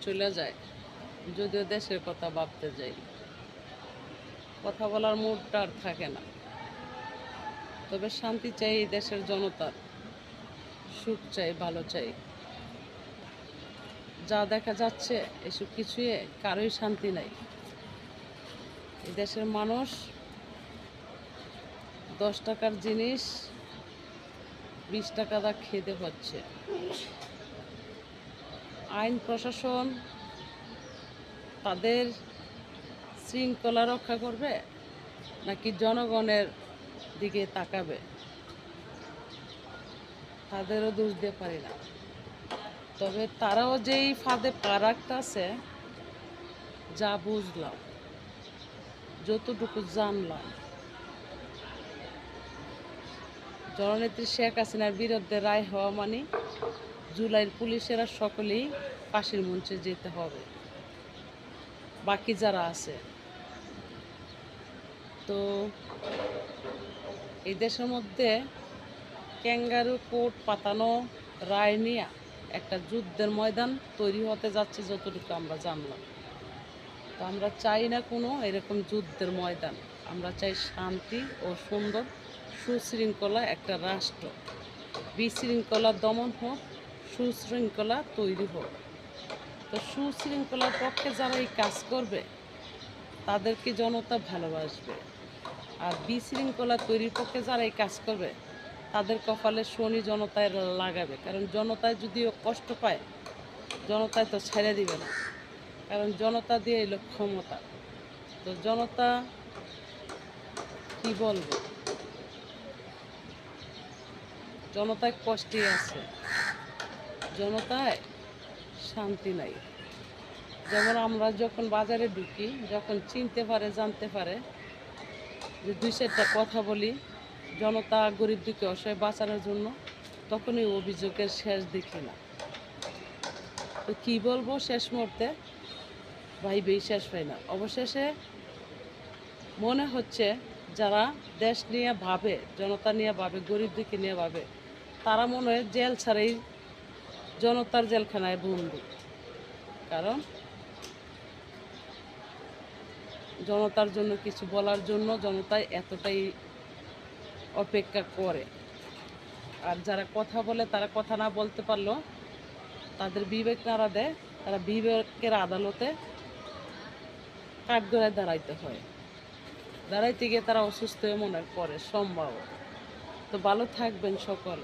চলে যায়, যদিও দেশের কথা ভাবতে যাই, কথা বলার মুডটা আর থাকে না। তবে শান্তি চাই এই দেশের জনতার, সুখ চাই, ভালো চাই। যা দেখা যাচ্ছে এসব কিছুই কারোই শান্তি নাই। এই দেশের মানুষ 10 টাকার জিনিস 20 টাকা দা খেতে হচ্ছে। আইন প্রশাসন তাদের শৃঙ্খলা রক্ষা করবে নাকি জনগণের দিকে তাকাবে, তাদেরও দোষ দিতে পারি না। তবে তারাও যেই ফাঁদে পা রাখতেছে, যা বুঝলাম, যতটুকু জানলাম, জননেত্রী শেখ হাসিনার বিরুদ্ধে রায় হওয়া মানে জুলাইয়ের পুলিশেরা সকলেই ফাঁসির মঞ্চে যেতে হবে, বাকি যারা আছে। তো এই দেশের মধ্যে ক্যাঙ্গারু কোর্ট পাতানো রায় নিয়ে একটা যুদ্ধের ময়দান তৈরি হতে যাচ্ছে, যতটুকু আমরা জানলাম। তো আমরা চাই না কোনো এরকম যুদ্ধের ময়দান, আমরা চাই শান্তি ও সুন্দর সুশৃঙ্খলা একটা রাষ্ট্র। বিশৃঙ্খলা দমন হোক, সুশৃঙ্খলা তৈরি হোক। তো সুশৃঙ্খলার পক্ষে যারা এই কাজ করবে তাদেরকে জনতা ভালোবাসবে, আর বিশৃঙ্খলা তৈরির পক্ষে যারা এই কাজ করবে তাদের কপালে শনি জনতায় লাগাবে। কারণ জনতায় যদিও কষ্ট পায়, জনতায় তো ছেড়ে দিবে না, কারণ জনতা দিয়ে এলো ক্ষমতা। তো জনতা কি বলবো, জনতায় কষ্টে আছে, জনতায় শান্তি নাই। যেমন আমরা যখন বাজারে ঢুকি, যখন চিনতে পারে, জানতে পারে যে 2-4টা কথা বলি জনতা গরিব দুঃখী অসহায় বাঁচানোর জন্য, তখনই অভিযোগের শেষ দেখি না। তো কী বলবো, শেষ মুহূর্তে ভাইবেই শেষ হয় না। অবশেষে মনে হচ্ছে যারা দেশ নিয়ে ভাবে, জনতা নিয়ে ভাবে, গরিব দুঃখী নিয়ে ভাবে, তারা মনে হয় জেল ছাড়াই জনতার জেলখানায় বন্দী। কারণ জনতার জন্য কিছু বলার জন্য জনতায় এতটাই অপেক্ষা করে। আর যারা কথা বলে, তারা কথা না বলতে পারলেও তাদের বিবেক নাড়া দেয়, তারা বিবেকের আদালতে কাঠগড়ায় দাঁড়াইতে হয়। দাঁড়াইতে গিয়ে তারা অসুস্থ হয়ে মনে করে সম্ভব। তো ভালো থাকবেন সকলে।